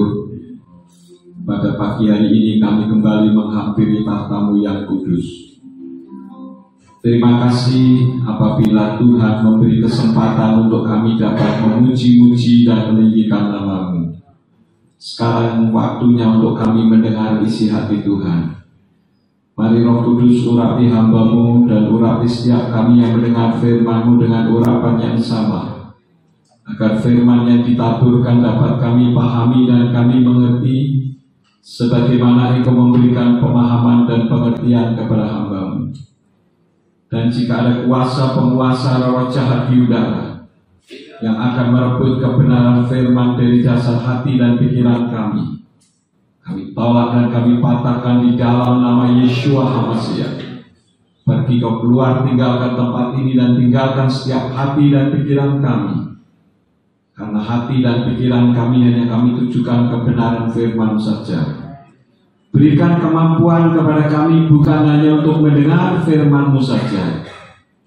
syukur pada pagi hari ini kami kembali menghampiri tahta-Mu yang kudus. Terima kasih apabila Tuhan memberi kesempatan untuk kami dapat memuji-muji dan meninggikan nama-Mu. Sekarang waktunya untuk kami mendengar isi hati Tuhan. Mari Roh Kudus urapi hamba-Mu dan urapi setiap kami yang mendengar firman-Mu dengan urapan yang sama, agar firman yang ditaburkan dapat kami pahami dan kami mengerti, sebagaimana Engkau memberikan pemahaman dan pengertian kepada hamba-Mu. Dan jika ada kuasa penguasa roh jahat di udara yang akan merebut kebenaran firman dari dasar hati dan pikiran kami tolak dan kami patahkan di dalam nama Yeshua HaMashiach. Pergi Kau keluar, tinggalkan tempat ini dan tinggalkan setiap hati dan pikiran kami. Karena hati dan pikiran kami hanya kami tujukan kebenaran firman saja. Berikan kemampuan kepada kami bukan hanya untuk mendengar firman-Mu saja,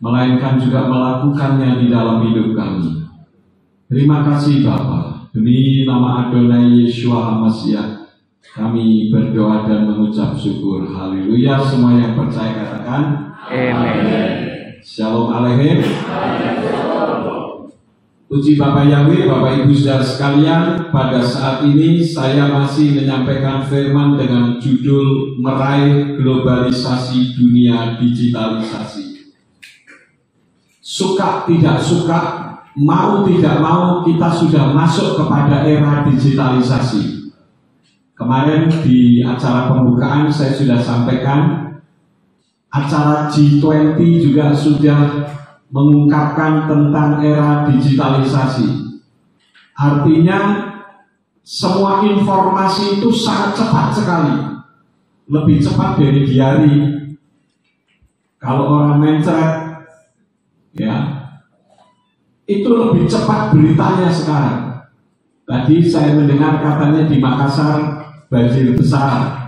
melainkan juga melakukannya di dalam hidup kami. Terima kasih Bapa. Demi nama Adonai Yeshua HaMashiach kami berdoa dan mengucap syukur. Haleluya. Semua yang percaya katakan amin. Shalom Aleichem. Puji Bapak Yahweh, Bapak Ibu Saudara sekalian, pada saat ini saya masih menyampaikan firman dengan judul Meraih Globalisasi Dunia Digitalisasi. Suka tidak suka, mau tidak mau, kita sudah masuk kepada era digitalisasi. Kemarin di acara pembukaan saya sudah sampaikan, acara G20 juga sudah mengungkapkan tentang era digitalisasi. Artinya semua informasi itu sangat cepat sekali, lebih cepat dari diari. Kalau orang mencret, ya, itu lebih cepat beritanya sekarang. Tadi saya mendengar katanya di Makassar banjir besar.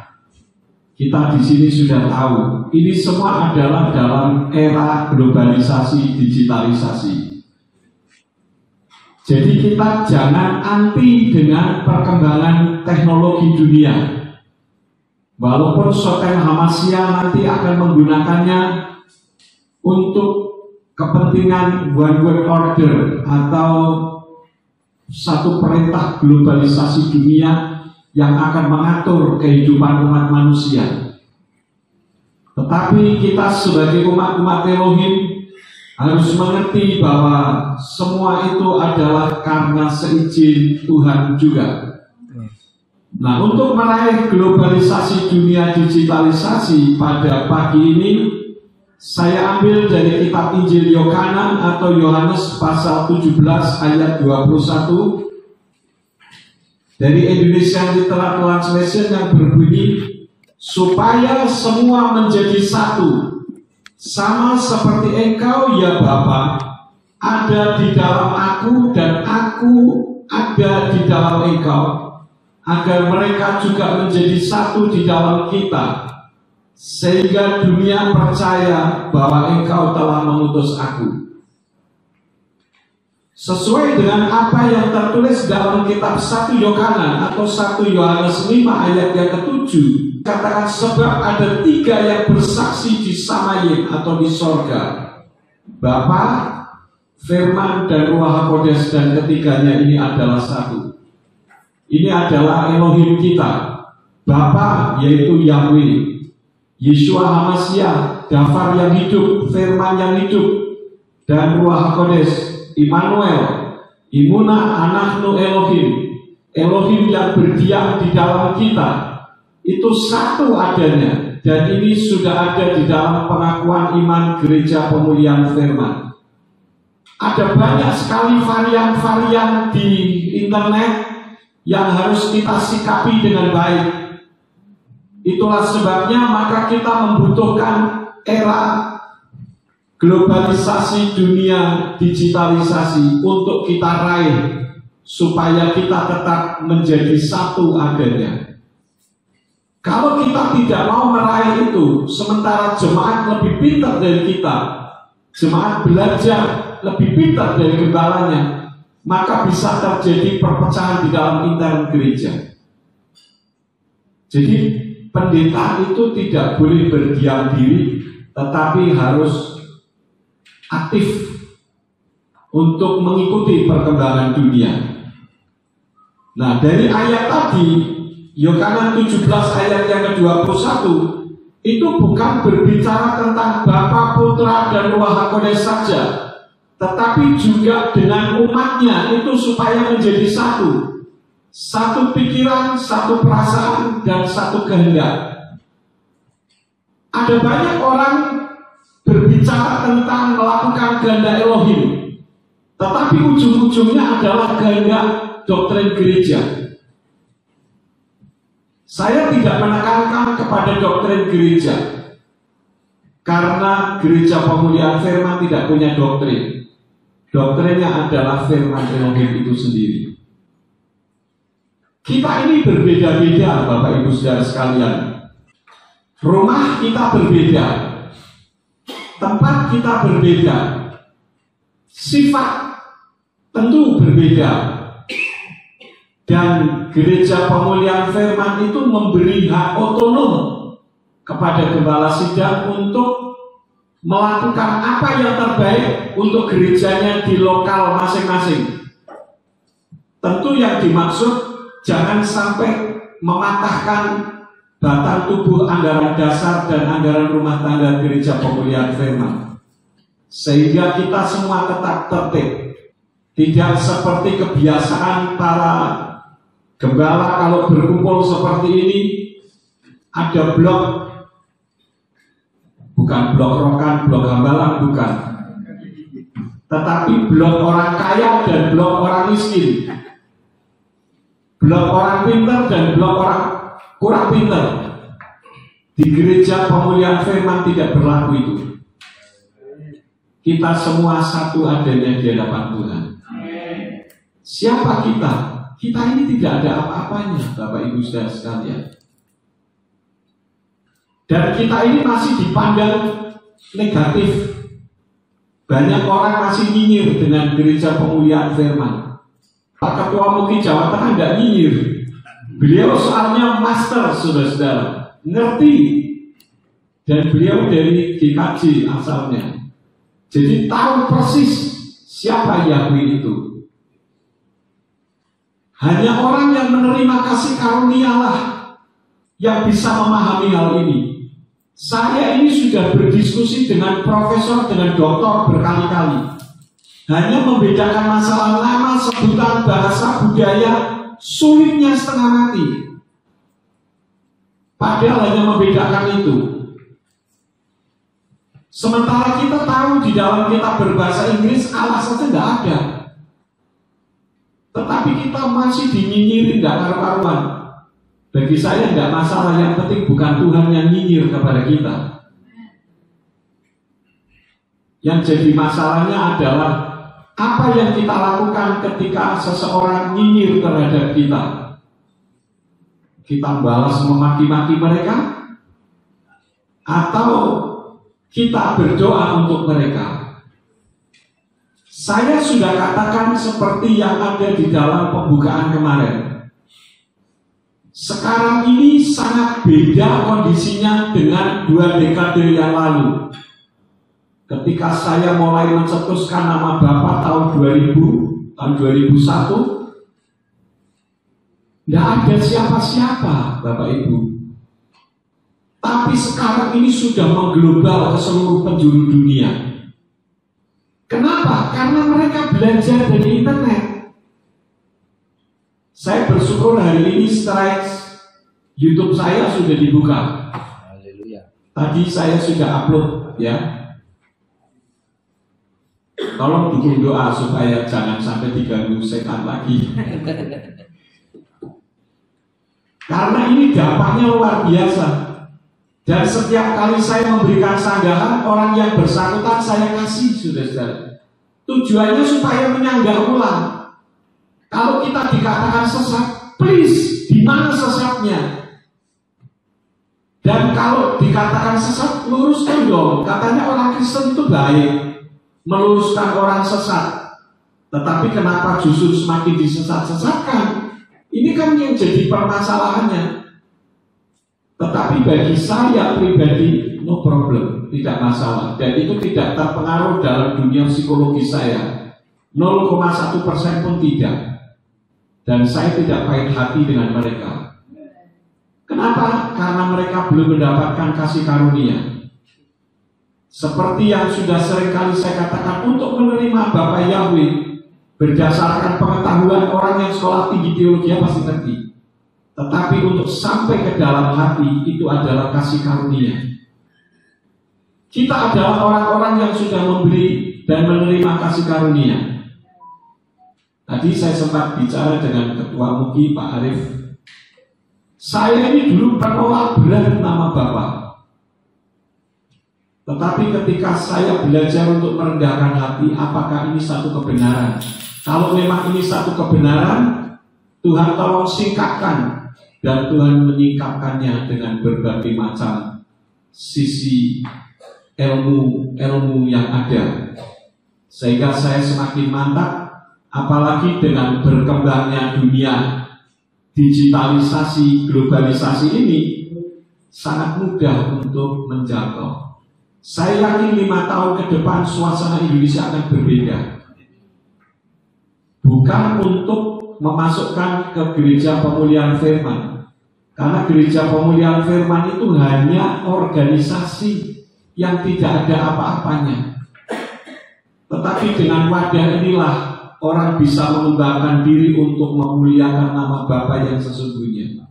Kita di sini sudah tahu, ini semua adalah dalam era globalisasi digitalisasi. Jadi kita jangan anti dengan perkembangan teknologi dunia. Walaupun Soten HaMashiach nanti akan menggunakannya untuk kepentingan one world order atau satu perintah globalisasi dunia yang akan mengatur kehidupan umat manusia. Tetapi kita sebagai umat-umat Elohim harus mengerti bahwa semua itu adalah karena seizin Tuhan juga. Nah, untuk meraih globalisasi dunia digitalisasi pada pagi ini, saya ambil dari kitab Injil Yohanan atau Yohanes pasal 17 ayat 21 dari Indonesia Literal Translation yang berbunyi, supaya semua menjadi satu, sama seperti Engkau ya Bapa ada di dalam aku dan aku ada di dalam Engkau, agar mereka juga menjadi satu di dalam kita, sehingga dunia percaya bahwa Engkau telah mengutus aku. Sesuai dengan apa yang tertulis dalam kitab 1 Yohanan atau 1 Yohanes 5 ayat yang ke-7, katakan sebab ada 3 yang bersaksi di Samayim atau di sorga, Bapa, Firman, dan Ruach HaKodes, dan ketiganya ini adalah satu. Ini adalah Elohim kita, Bapa yaitu Yahweh, Yeshua HaMashiach, Dafar yang hidup, Firman yang hidup, dan Ruach HaKodes, Immanuel, Imuna Anahnu Elohim, Elohim yang berdiam di dalam kita. Itu satu adanya, dan ini sudah ada di dalam pengakuan iman Gereja Pemulihan Firman. Ada banyak sekali varian-varian di internet yang harus kita sikapi dengan baik. Itulah sebabnya maka kita membutuhkan era globalisasi dunia digitalisasi untuk kita raih, supaya kita tetap menjadi satu adanya. Kalau kita tidak mau meraih itu, sementara jemaat lebih pintar dari kita, jemaat belajar lebih pintar dari gembalanya, maka bisa terjadi perpecahan di dalam intern gereja. Jadi pendeta itu tidak boleh berdiam diri, tetapi harus aktif untuk mengikuti perkembangan dunia. Nah, dari ayat tadi, Yohanes 17 ayat yang ke-21, itu bukan berbicara tentang Bapa, Putra, dan Roh Kudus saja, tetapi juga dengan umatnya itu supaya menjadi satu. Satu pikiran, satu perasaan, dan satu kehendak. Ada banyak orang berbicara tentang melakukan kehendak Elohim, tetapi ujung-ujungnya adalah kehendak doktrin gereja. Saya tidak menekankan kepada doktrin gereja, karena gereja pemulihan firman tidak punya doktrin. Doktrinnya adalah firman Elohim itu sendiri. Kita ini berbeda-beda, Bapak Ibu Saudara sekalian. Rumah kita berbeda, tempat kita berbeda, sifat tentu berbeda. Dan gereja pemulihan firman itu memberi hak otonom kepada gembala sidang untuk melakukan apa yang terbaik untuk gerejanya di lokal masing-masing. Tentu yang dimaksud jangan sampai mematahkan batang tubuh anggaran dasar dan anggaran rumah tangga gereja pemulihan firman, sehingga kita semua tetap tertib. Tidak seperti kebiasaan para gembala kalau berkumpul seperti ini, ada blok, bukan blok rokan, blok hambalang, bukan, tetapi blok orang kaya dan blok orang miskin, blok orang pintar dan blok orang kurang pintar. Di gereja pemulihan firman tidak berlaku itu. Kita semua satu adanya di hadapan Tuhan. Siapa kita? Kita ini tidak ada apa-apanya, Bapak Ibu Saudara sekalian. Dan kita ini masih dipandang negatif. Banyak orang masih nyinyir dengan gereja pemulihan firman. Pak Ketua Mungkin Jawa Tengah tidak nyinyir. Beliau soalnya master, saudara-saudara, ngerti. Dan beliau dari GKJ asalnya. Jadi tahu persis siapa Yahweh itu. Hanya orang yang menerima kasih karunialah yang bisa memahami hal ini. Saya ini sudah berdiskusi dengan profesor, dengan doktor berkali-kali. Hanya membedakan masalah nama, sebutan, bahasa, budaya, sulitnya setengah mati. Padahal hanya membedakan itu. Sementara kita tahu di dalam kitab berbahasa Inggris Allah saja tidak ada. Tetapi kita masih dinyinyiri, tidak karu-karuan. Bagi saya tidak masalah, yang penting bukan Tuhan yang nyinyir kepada kita. Yang jadi masalahnya adalah apa yang kita lakukan ketika seseorang nyinyir terhadap kita. Kita balas memaki-maki mereka, atau kita berdoa untuk mereka. Saya sudah katakan seperti yang ada di dalam pembukaan kemarin. Sekarang ini sangat beda kondisinya dengan 2 dekade yang lalu. Ketika saya mulai mencetuskan nama Bapak tahun 2000, tahun 2001, tidak ada siapa-siapa, Bapak Ibu. Tapi sekarang ini sudah mengglobal ke seluruh penjuru dunia. Kenapa? Karena mereka belajar dari internet. Saya bersyukur hari ini strikes YouTube saya sudah dibuka. Haleluya. Tadi saya sudah upload, ya. Tolong dukung doa supaya jangan sampai diganggu setan lagi. Karena ini dampaknya luar biasa. Dan setiap kali saya memberikan sanggahan, orang yang bersangkutan saya kasih, saudara-saudara. Tujuannya supaya menyanggah ulang. Kalau kita dikatakan sesat, please, di mana sesatnya? Dan kalau dikatakan sesat, luruskan dong. Katanya orang Kristen itu baik, meluruskan orang sesat. Tetapi kenapa justru semakin disesat-sesatkan? Ini kan yang jadi permasalahannya. Tetapi bagi saya pribadi, no problem, tidak masalah. Dan itu tidak terpengaruh dalam dunia psikologi saya. 0,1% pun tidak. Dan saya tidak pahit hati dengan mereka. Kenapa? Karena mereka belum mendapatkan kasih karunia. Seperti yang sudah seringkali saya katakan, untuk menerima Bapak Yahweh berdasarkan pengetahuan orang yang sekolah tinggi teologi pasti ngerti. Tetapi untuk sampai ke dalam hati itu adalah kasih karunia. Kita adalah orang-orang yang sudah memberi dan menerima kasih karunia. Tadi saya sempat bicara dengan Ketua MUGI Pak Arif. Saya ini dulu penolak berat nama Bapak. Tetapi ketika saya belajar untuk merendahkan hati, apakah ini satu kebenaran? Kalau memang ini satu kebenaran, Tuhan tolong singkapkan. Dan Tuhan menyingkapkannya dengan berbagai macam sisi ilmu yang ada. Sehingga saya semakin mantap, apalagi dengan berkembangnya dunia digitalisasi, globalisasi ini, sangat mudah untuk menjangkau. Saya yakin 5 tahun ke depan suasana Indonesia akan berbeda. Bukan untuk memasukkan ke gereja pemulihan firman, karena gereja pemulihan firman itu hanya organisasi yang tidak ada apa-apanya. Tetapi dengan wadah inilah orang bisa mengembangkan diri untuk memuliakan nama Bapa yang sesungguhnya.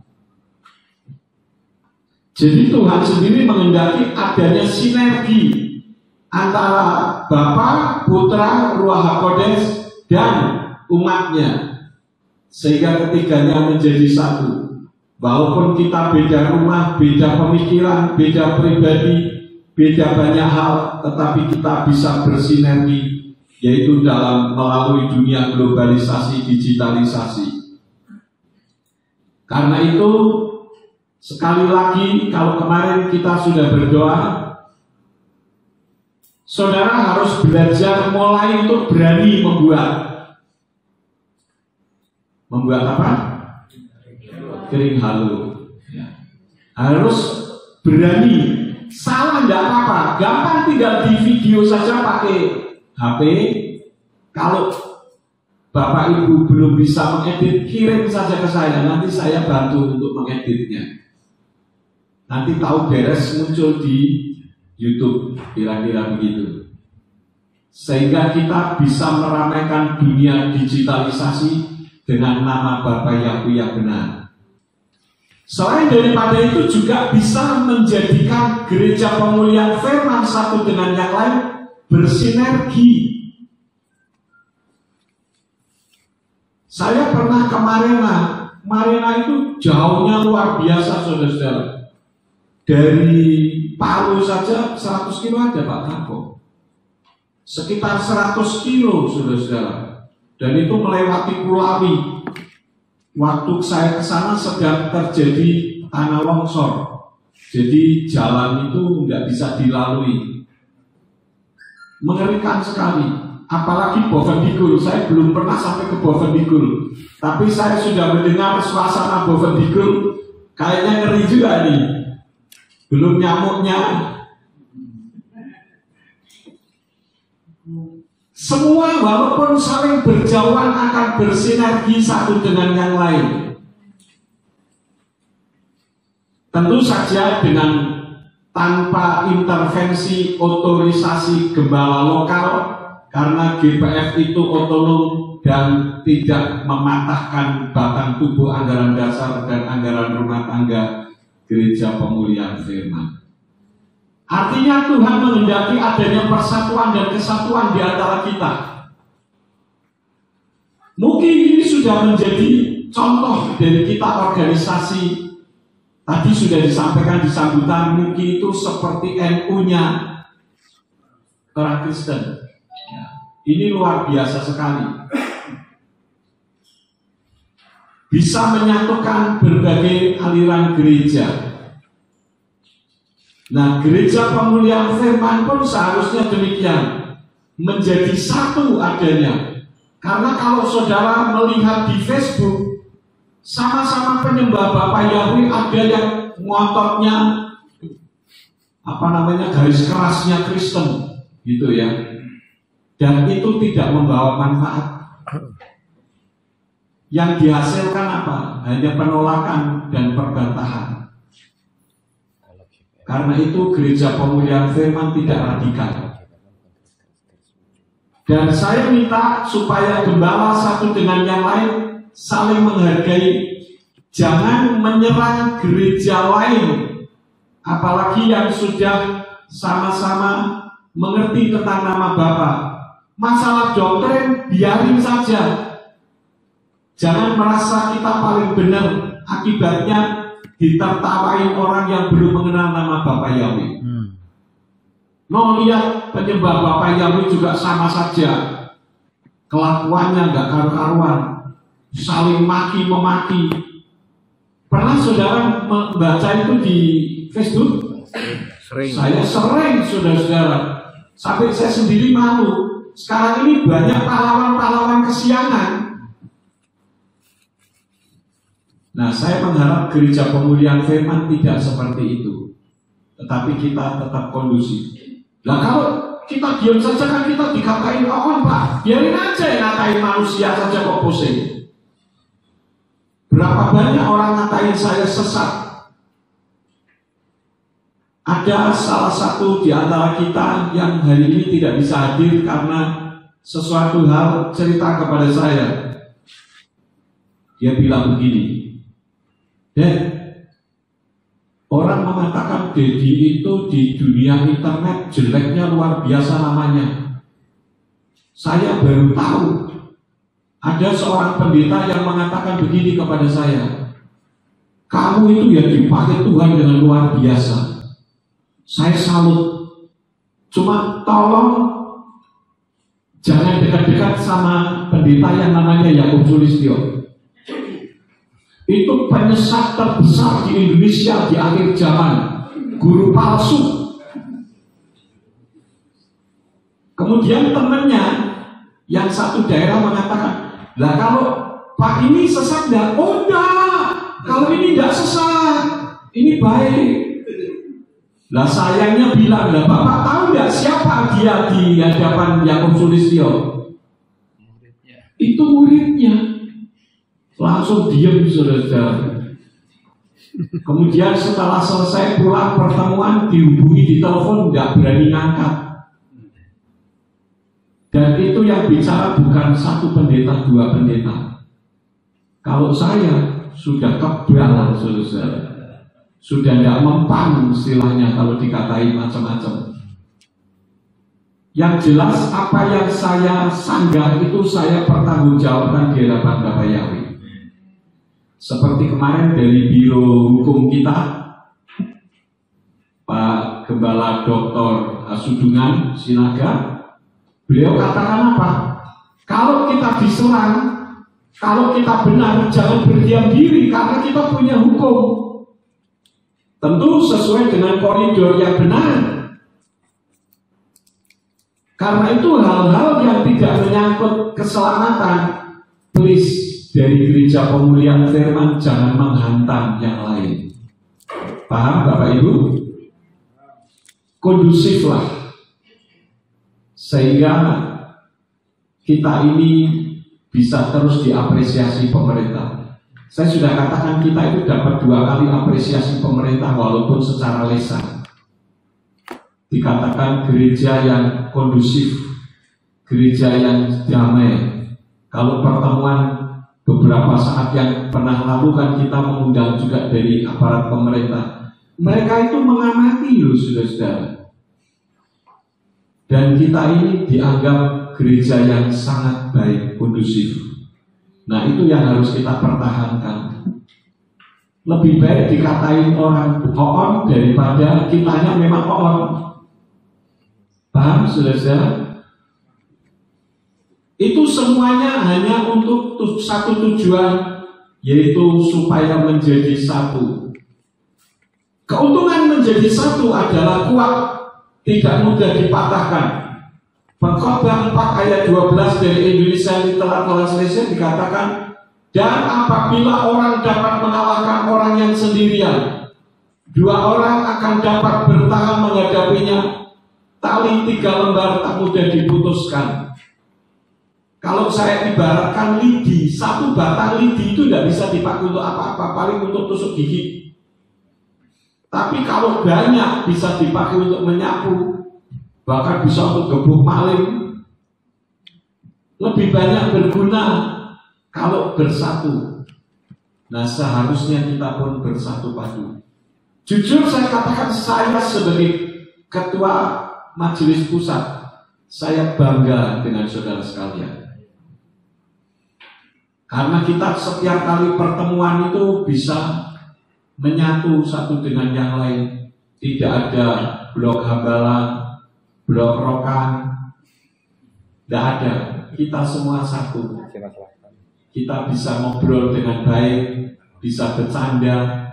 Jadi Tuhan sendiri menghendaki adanya sinergi antara Bapa, Putra, Ruach HaKodes dan umatnya, sehingga ketiganya menjadi satu. Walaupun kita beda rumah, beda pemikiran, beda pribadi, beda banyak hal, tetapi kita bisa bersinergi, yaitu dalam melalui dunia globalisasi, digitalisasi. Karena itu, sekali lagi, kalau kemarin kita sudah berdoa, saudara harus belajar mulai untuk berani membuat apa? Kering halu. Ya. Harus berani. Salah tidak apa-apa, gampang tinggal di video saja pakai HP. Kalau Bapak Ibu belum bisa mengedit, kirim saja ke saya, nanti saya bantu untuk mengeditnya. Nanti tahu beres muncul di YouTube, kira-kira begitu. Sehingga kita bisa meramaikan dunia digitalisasi dengan nama Bapa Yahweh yang benar. Selain daripada itu juga bisa menjadikan gereja pemulihan firman satu dengan yang lain bersinergi. Saya pernah ke Marina itu jauhnya luar biasa, saudara-saudara. Dari Palu saja 100 kilo ada Pak Tako. Sekitar 100 kilo, saudara-saudara. Dan itu melewati Pulau. Waktu saya ke sana sedang terjadi tanah longsor, jadi jalan itu nggak bisa dilalui. Mengerikan sekali, apalagi Bovendigul. Saya belum pernah sampai ke Bovendigul, tapi saya sudah mendengar suasana Bovendigul, kayaknya ngeri juga nih. Belum nyamuknya. Semua walaupun saling berjauhan akan bersinergi satu dengan yang lain. Tentu saja dengan tanpa intervensi otorisasi gembala lokal, karena GPF itu otonom dan tidak mematahkan batang tubuh anggaran dasar dan anggaran rumah tangga gereja pemulihan firman. Artinya Tuhan menghendaki adanya persatuan dan kesatuan di antara kita. Mungkin ini sudah menjadi contoh dari kita organisasi. Tadi sudah disampaikan di sambutan, mungkin itu seperti NU-nya orang Kristen. Ini luar biasa sekali. Bisa menyatukan berbagai aliran gereja. Nah, gereja pemulihan firman pun seharusnya demikian, menjadi satu adanya. Karena kalau saudara melihat di Facebook, sama-sama penyembah Bapak Yahweh, ada yang ngototnya garis kerasnya Kristen gitu ya, dan itu tidak membawa manfaat. Yang dihasilkan apa? Hanya penolakan dan perbantahan. Karena itu gereja pemulihan firman tidak radikal. Dan saya minta supaya gembala satu dengan yang lain saling menghargai. Jangan menyerang gereja lain, apalagi yang sudah sama-sama mengerti tentang nama Bapa. Masalah doktrin biarin saja. Jangan merasa kita paling benar, akibatnya ditertawain orang yang belum mengenal nama Bapak Yahweh. Lihat penyembah Bapak Yahweh juga sama saja, kelakuannya nggak karu-karuan, saling maki-memaki. Pernah saudara membaca itu di Facebook? Sering. Saya sering, saudara-saudara, sampai saya sendiri malu. Sekarang ini banyak pahlawan-pahlawan kesiangan. Nah, saya mengharap gereja pemulihan firman tidak seperti itu, tetapi kita tetap kondusif. Nah, kalau kita diam saja kan kita dikatain orang, Pak. Biarin aja yang ngatain manusia saja kok pusing. Berapa banyak orang ngatain saya sesat. Ada salah satu di antara kita yang hari ini tidak bisa hadir karena sesuatu hal cerita kepada saya. Dia bilang begini, orang mengatakan Dedi itu di dunia internet jeleknya luar biasa namanya. Saya baru tahu ada seorang pendeta yang mengatakan begini kepada saya, kamu itu ya dipakai Tuhan dengan luar biasa. Saya salut. Cuma tolong jangan dekat-dekat sama pendeta yang namanya Yakub Sulistyo. Itu penyesat terbesar di Indonesia di akhir zaman, guru palsu. Kemudian temannya yang satu daerah mengatakan, lah kalau Pak ini sesat enggak? Oh enggak, kalau ini enggak sesat, ini baik. Lah sayangnya bilang, lah Bapak tahu enggak siapa dia di hadapan Yakub Sulistyo? Itu muridnya. Langsung diam, saudara. Kemudian setelah selesai pulang pertemuan, dihubungi di telepon, nggak berani ngangkat. Dan itu yang bicara bukan satu pendeta, dua pendeta. Kalau saya sudah kebal, saudara, sudah nggak mempan istilahnya kalau dikatain macam-macam. Yang jelas apa yang saya sanggah itu saya pertanggungjawabkan di hadapan Bapak Yahweh. Seperti kemarin dari Biro Hukum kita, Pak Gembala Dr. Sudungan Sinaga, beliau katakan apa? Kalau kita diserang, kalau kita benar, jangan berdiam diri karena kita punya hukum. Tentu sesuai dengan koridor yang benar. Karena itu hal-hal yang tidak menyangkut keselamatan, please, dari gereja pemulihan firman jangan menghantam yang lain. Paham Bapak Ibu? Kondusiflah sehingga kita ini bisa terus diapresiasi pemerintah. Saya sudah katakan kita itu dapat 2 kali apresiasi pemerintah walaupun secara lisan. Dikatakan gereja yang kondusif, gereja yang damai. Kalau pertemuan beberapa saat yang pernah lalu kan kita mengundang juga dari aparat pemerintah. Mereka itu mengamati loh saudara-saudara. Dan kita ini dianggap gereja yang sangat baik, kondusif. Nah itu yang harus kita pertahankan. Lebih baik dikatain orang bohong daripada kitanya memang bohong. Paham saudara-saudara? Itu semuanya hanya untuk satu tujuan, yaitu supaya menjadi satu. Keuntungan menjadi satu adalah kuat, tidak mudah dipatahkan. Pengkhotbah 4 ayat 12 dari Indonesia Literal Translation dikatakan, Dan apabila orang dapat mengalahkan orang yang sendirian, 2 orang akan dapat bertahan menghadapinya. Tali 3 lembar tak mudah diputuskan. Kalau saya ibaratkan lidi, 1 batang lidi itu tidak bisa dipakai untuk apa-apa, paling untuk tusuk gigi. Tapi kalau banyak bisa dipakai untuk menyapu, bahkan bisa untuk gebuk maling. Lebih banyak berguna kalau bersatu. Nah, seharusnya kita pun bersatu padu. Jujur saya katakan, saya sebagai ketua majelis pusat, saya bangga dengan saudara sekalian. Karena kita setiap kali pertemuan itu bisa menyatu satu dengan yang lain. Tidak ada blok hambalang, blok rokan, tidak ada. Kita semua satu. Kita bisa ngobrol dengan baik, bisa bercanda.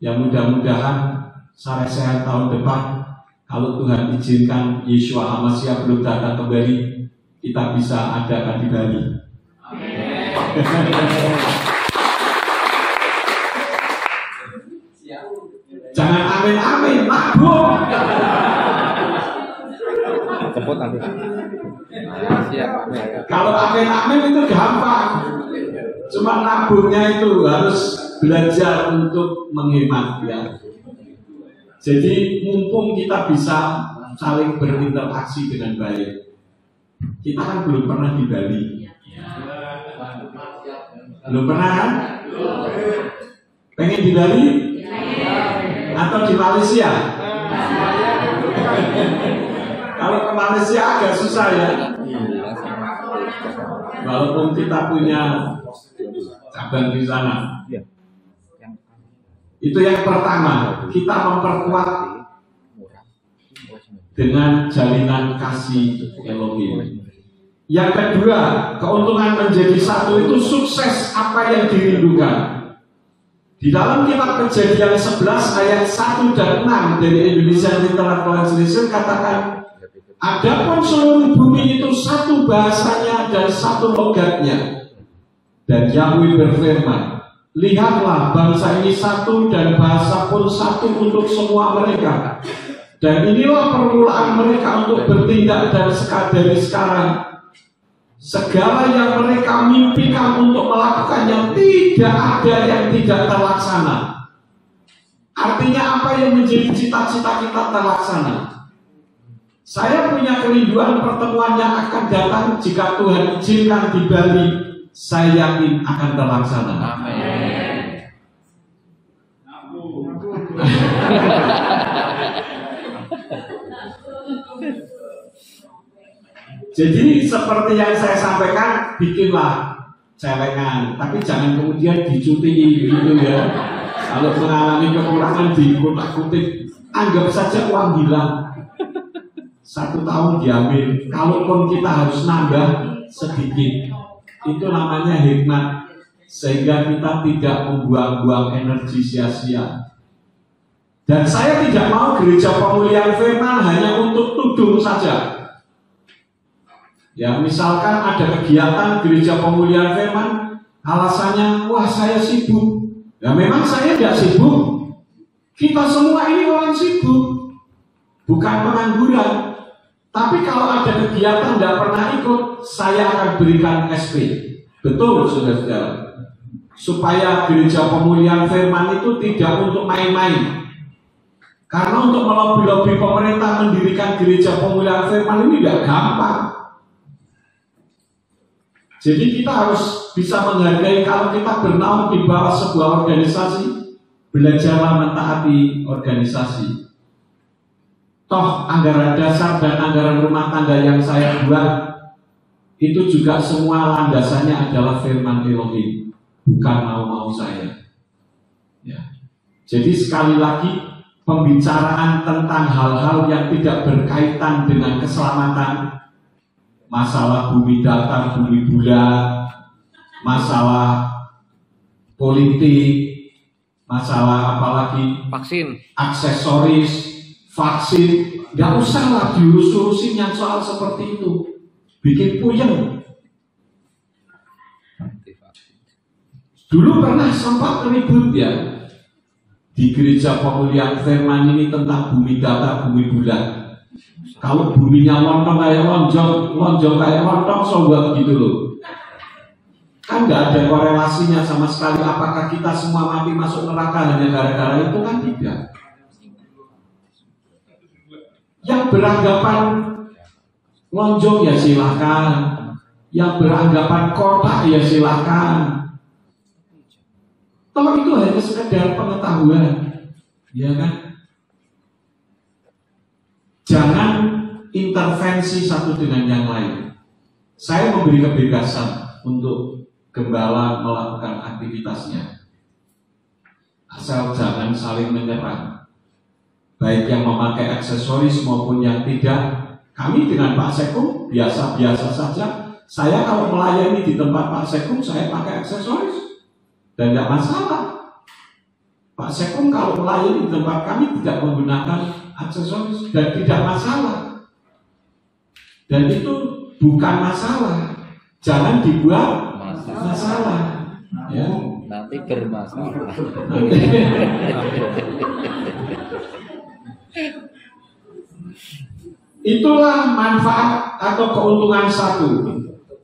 Ya mudah-mudahan Saresehan tahun depan, kalau Tuhan izinkan Yeshua HaMashiach belum datang kembali, kita bisa adakan di Bali. Jangan amin-amin, mabuk. Sebut nanti. Kalau amin-amin itu gampang, cuma nabungnya itu harus belajar untuk menghemat ya. Jadi mumpung kita bisa saling berinteraksi dengan baik. Kita kan belum pernah di Bali. Belum pernah kan? Pengen di Bali? Atau di Malaysia? Kalau ke Malaysia agak susah ya. Walaupun kita punya cabang di sana. Itu yang pertama, kita memperkuat dengan jalinan kasih Elohim. Yang kedua, keuntungan menjadi satu itu sukses apa yang dirindukan. Di dalam kitab Kejadian 11 ayat 1 dan 6 dari Indonesia Literal Translation katakan, adapun seluruh bumi itu satu bahasanya dan satu logatnya. Dan Yahweh berfirman, lihatlah bangsa ini satu dan bahasa pun satu untuk semua mereka. Dan inilah permulaan mereka untuk bertindak dan dari sekarang. Segala yang mereka mimpikan untuk melakukannya tidak ada yang tidak terlaksana. Artinya apa yang menjadi cita-cita kita terlaksana. Saya punya kerinduan pertemuan yang akan datang jika Tuhan izinkan di Bali. Saya yakin akan terlaksana. Amin. Jadi seperti yang saya sampaikan, bikinlah celengan, tapi jangan kemudian dicuti gitu ya. Kalau mengalami kekurangan dikutak-kutik, anggap saja uang hilang. 1 tahun diambil. Kalaupun kita harus nambah sedikit, itu namanya hikmat, sehingga kita tidak membuang-buang energi sia-sia. Dan saya tidak mau gereja pemulihan firman hanya untuk tudung saja. Ya, misalkan ada kegiatan gereja pemulihan firman, alasannya, wah saya sibuk. Ya memang saya tidak sibuk. Kita semua ini orang sibuk, bukan pengangguran. Tapi kalau ada kegiatan tidak pernah ikut, saya akan berikan SP. Betul, saudara-saudara. Supaya gereja pemulihan firman itu tidak untuk main-main. Karena untuk melobi-lobi pemerintah mendirikan gereja pemulihan firman ini tidak gampang. Jadi kita harus bisa menghargai kalau kita bernaung di bawah sebuah organisasi, belajarlah mentaati organisasi. Toh anggaran dasar dan anggaran rumah tangga yang saya buat itu juga semua landasannya adalah firman Elohim, bukan mau-mau saya. Ya. Jadi sekali lagi pembicaraan tentang hal-hal yang tidak berkaitan dengan keselamatan, masalah bumi datar, bumi bulat, masalah politik, masalah apalagi vaksin, aksesoris, vaksin, nggak usahlah diurus-urusin yang soal seperti itu, bikin puyeng. Dulu pernah sempat ribut ya di gereja pemulihan firman ini tentang bumi datar, bumi bulat. Kalau buminya lontong kayak lonjong kayak lontong, sobat gitu loh. Kan nggak ada korelasinya sama sekali. Apakah kita semua mati masuk neraka hanya gara-gara itu? Kan tidak. Yang beranggapan lonjong ya silahkan, yang beranggapan kotak ya silahkan. Toh itu hanya sekedar pengetahuan, ya kan? Jangan intervensi satu dengan yang lain. Saya memberi kebebasan untuk gembala melakukan aktivitasnya, asal jangan saling menyerang, baik yang memakai aksesoris maupun yang tidak. Kami dengan Pak Sekum biasa-biasa saja. Saya kalau melayani di tempat Pak Sekum, saya pakai aksesoris dan tidak masalah. Pak Sekum kalau melayani di tempat kami tidak menggunakan aksesoris dan tidak masalah. Dan itu bukan masalah. Jangan dibuat masalah. Ya. Nanti bermasalah. Itulah manfaat atau keuntungan satu.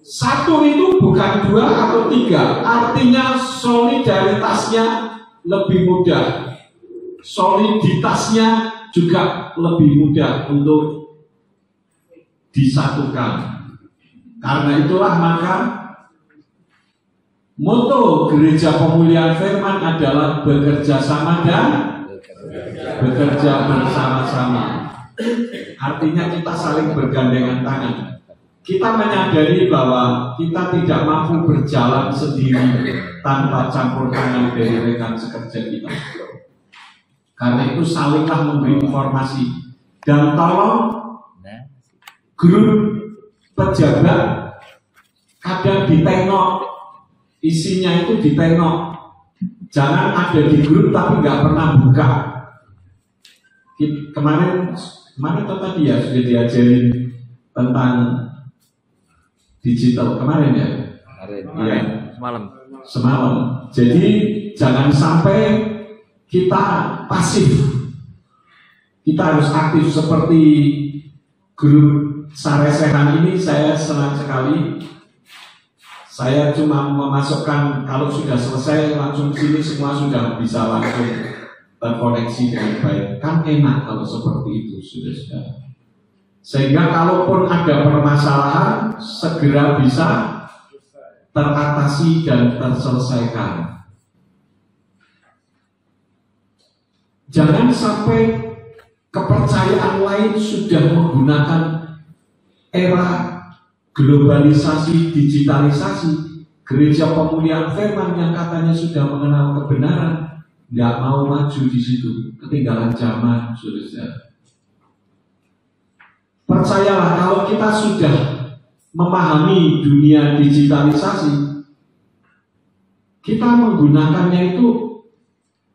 Satu itu bukan dua atau tiga. Artinya solidaritasnya lebih mudah, soliditasnya juga lebih mudah untuk disatukan. Karena itulah maka moto Gereja Pemulihan Firman adalah bekerja sama dan bekerja bersama-sama. Artinya kita saling bergandengan tangan. Kita menyadari bahwa kita tidak mampu berjalan sendiri tanpa campur tangan dari rekan sekerja kita. Karena itu salinglah memberi informasi. Dan tolong grup pejabat kadang ditengok, isinya itu ditengok. Jangan ada di grup tapi nggak pernah buka. Kemarin tadi ya sudah diajarin tentang digital kemarin ya. Iya. Semalam. Jadi jangan sampai kita pasif. Kita harus aktif seperti grup Saresehan ini. Saya senang sekali. Saya cuma memasukkan kalau sudah selesai langsung sini semua sudah bisa langsung terkoneksi dengan baik. Kan enak kalau seperti itu sudah. Sehingga kalaupun ada permasalahan segera bisa teratasi dan terselesaikan. Jangan sampai kepercayaan lain sudah menggunakan era globalisasi, digitalisasi. Gereja Pemulihan Firman yang katanya sudah mengenal kebenaran nggak mau maju di situ, ketinggalan zaman, saudara. Percayalah, kalau kita sudah memahami dunia digitalisasi, kita menggunakannya itu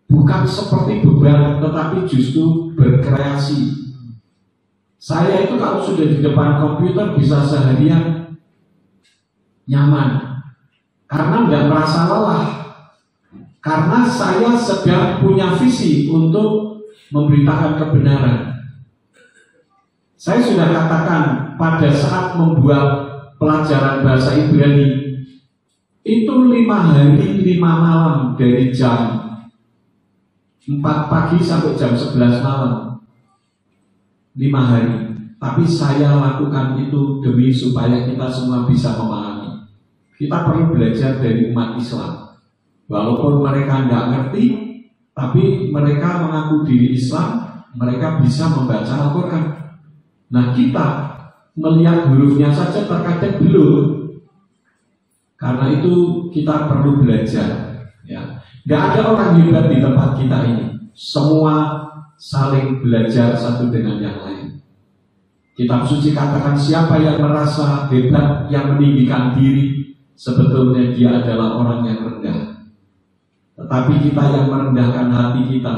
bukan seperti beban, tetapi justru berkreasi. Saya itu kalau sudah di depan komputer bisa seharian nyaman, karena nggak merasa lelah, karena saya sedang punya visi untuk memberitakan kebenaran. Saya sudah katakan pada saat membuat pelajaran bahasa Ibrani itu 5 hari 5 malam dari jam 4 pagi sampai jam 11 malam 5 hari. Tapi saya lakukan itu demi supaya kita semua bisa memahami. Kita perlu belajar dari umat Islam. Walaupun mereka nggak ngerti, tapi mereka mengaku diri Islam, mereka bisa membaca Al-Quran. Nah kita melihat hurufnya saja terkadang belum. Karena itu kita perlu belajar. Ya, nggak ada orang hebat di tempat kita ini. Semua saling belajar satu dengan yang lain. Kitab suci katakan siapa yang merasa hebat, yang meninggikan diri, sebetulnya dia adalah orang yang rendah. Tetapi kita yang merendahkan hati kita,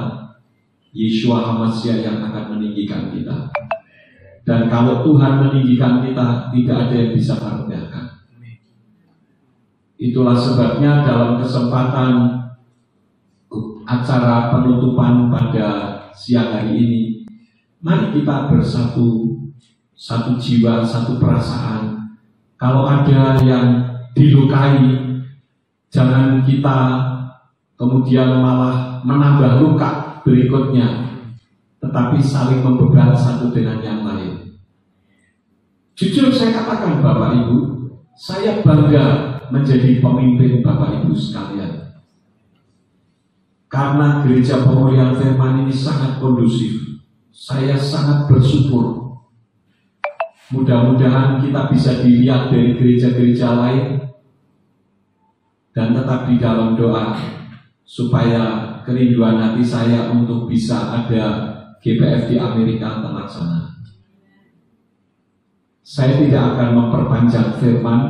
Yeshua HaMashiach yang akan meninggikan kita. Dan kalau Tuhan meninggikan kita, tidak ada yang bisa merendahkan. Itulah sebabnya dalam kesempatan acara penutupan pada siang hari ini, mari kita bersatu, satu jiwa, satu perasaan. Kalau ada yang dilukai, jangan kita kemudian malah menambah luka berikutnya, tetapi saling membeban satu dengan yang lain. Jujur saya katakan Bapak Ibu, saya bangga menjadi pemimpin Bapak Ibu sekalian. Karena gereja pemulihan firman ini sangat kondusif, saya sangat bersyukur. Mudah-mudahan kita bisa dilihat dari gereja-gereja lain dan tetap di dalam doa supaya kerinduan hati saya untuk bisa ada GPF di Amerika terlaksana. Saya tidak akan memperpanjang firman.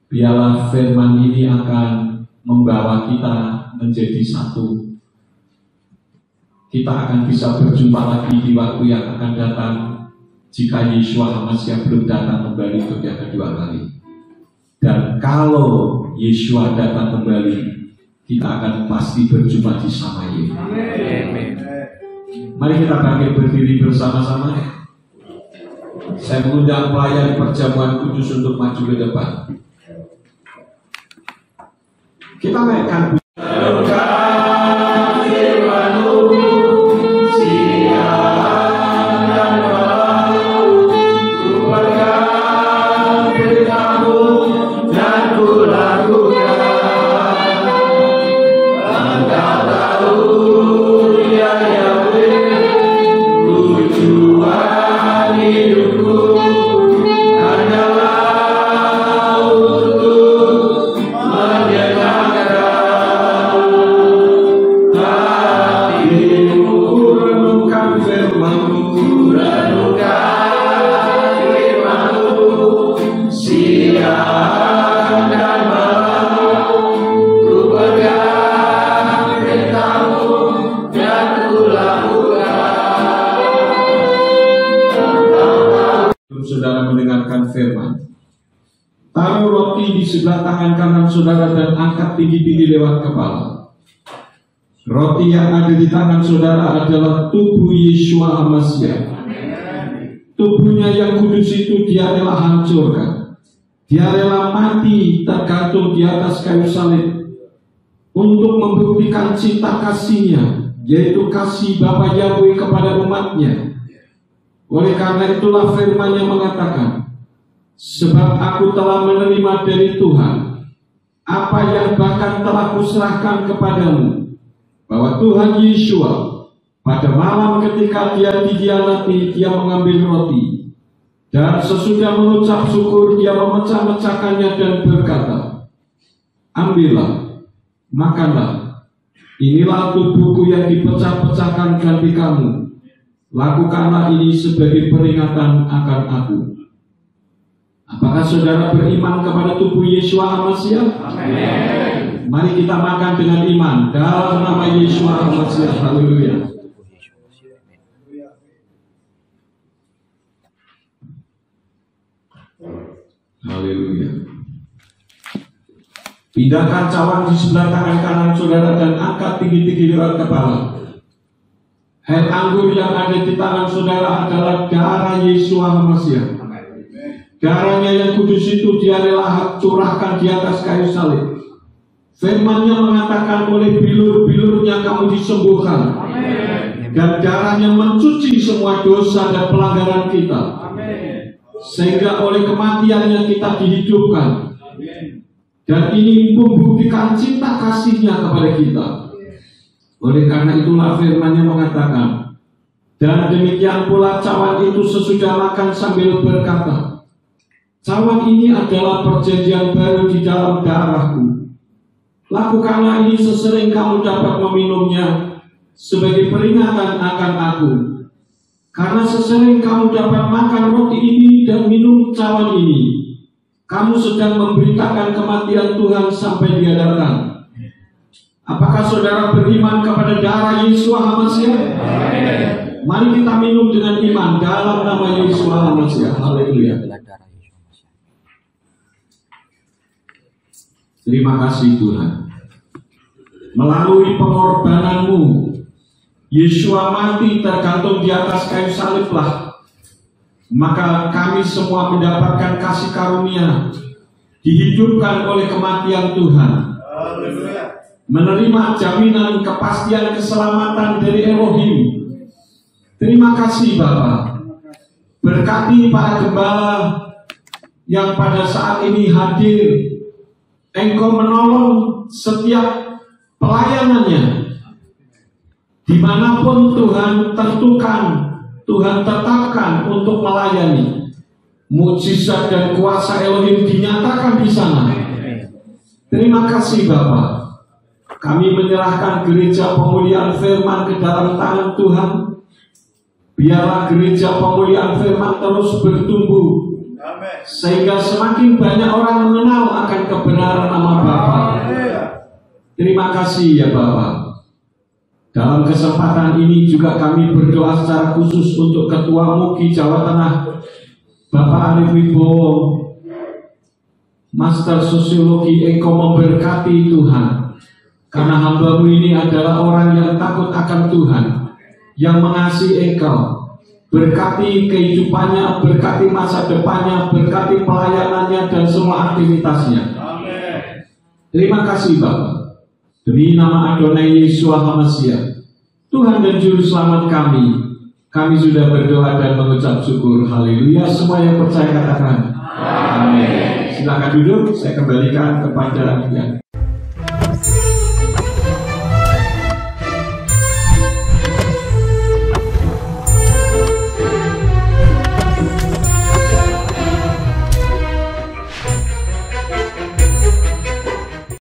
Biarlah firman ini akan membawa kita menjadi satu. Kita akan bisa berjumpa lagi di waktu yang akan datang jika Yeshua HaMashiach belum datang kembali untuk yang kedua kali. Dan kalau Yeshua datang kembali, kita akan pasti berjumpa di Samayim. Mari kita bangkit berdiri bersama-sama. Saya mengundang pelayan perjamuan kudus untuk maju ke depan. Kita naikkan sebelah tangan kanan saudara dan angkat tinggi-tinggi lewat kepala. Roti yang ada di tangan saudara adalah tubuh Yeshua HaMashiach. Tubuhnya yang kudus itu dia rela hancurkan. Dia rela mati tergantung di atas kayu salib untuk membuktikan cinta kasihnya, yaitu kasih Bapa Yahweh kepada umatnya. Oleh karena itulah firman yang mengatakan, sebab aku telah menerima dari Tuhan apa yang bahkan telah kuserahkan kepadamu, bahwa Tuhan Yeshua pada malam ketika dia dikhianati, dia mengambil roti, dan sesudah mengucap syukur dia memecah-mecahkannya dan berkata, ambillah, makanlah, inilah tubuhku yang dipecah-pecahkan ganti kamu, lakukanlah ini sebagai peringatan akan aku. Apakah saudara beriman kepada tubuh Yeshua HaMashiach? Amin. Mari kita makan dengan iman dalam nama Yeshua HaMashiach. Haleluya. Haleluya. Pindahkan cawan di sebelah tangan kanan saudara dan angkat tinggi-tinggi lewat kepala. Air anggur yang ada di tangan saudara adalah darah Yeshua HaMashiach. Darahnya yang kudus itu dia rela curahkan di atas kayu salib. Firman-Nya mengatakan oleh bilur-bilurnya kamu disembuhkan. Amen. Dan darahnya mencuci semua dosa dan pelanggaran kita. Amen. Sehingga oleh kematiannya kita dihidupkan. Amen. Dan ini membuktikan cinta kasih-Nya kepada kita. Oleh karena itulah firman-Nya mengatakan, dan demikian pula cawan itu sesudah makan sambil berkata, cawan ini adalah perjanjian baru di dalam darahku. Lakukanlah ini sesering kamu dapat meminumnya sebagai peringatan akan aku. Karena sesering kamu dapat makan roti ini dan minum cawan ini, kamu sedang memberitakan kematian Tuhan sampai dia datang. Apakah saudara beriman kepada darah Yeshua HaMashiach? Mari kita minum dengan iman dalam nama Yeshua HaMashiach. Haleluya. Terima kasih Tuhan. Melalui pengorbananmu, Yesua mati tergantung di atas kayu saliblah. Maka kami semua mendapatkan kasih karunia, dihidupkan oleh kematian Tuhan. Menerima jaminan kepastian keselamatan dari Elohim. Terima kasih Bapa. Berkati para gembala yang pada saat ini hadir. Engkau menolong setiap pelayanannya. Dimanapun Tuhan tentukan, Tuhan tetapkan untuk melayani. Mukjizat dan kuasa Elohim dinyatakan di sana. Terima kasih Bapa. Kami menyerahkan gereja pemulihan firman ke dalam tangan Tuhan. Biarlah gereja pemulihan firman terus bertumbuh, sehingga semakin banyak orang mengenal akan kebenaran nama Bapa. Terima kasih ya Bapa. Dalam kesempatan ini juga kami berdoa secara khusus untuk Ketua MUKI Jawa Tengah, Bapak Arif Wibowo, Master Sosiologi. Engkau memberkati Tuhan, karena hamba-Mu ini adalah orang yang takut akan Tuhan, yang mengasihi Engkau. Berkati kehidupannya, berkati masa depannya, berkati pelayanannya dan semua aktivitasnya. Amin. Terima kasih Bapak. Demi nama Adonai Yeshua HaMashiach, Tuhan dan Juru Selamat kami sudah berdoa dan mengucap syukur. Haleluya. Semua yang percaya katakan amin. Silakan duduk, saya kembalikan kepada yang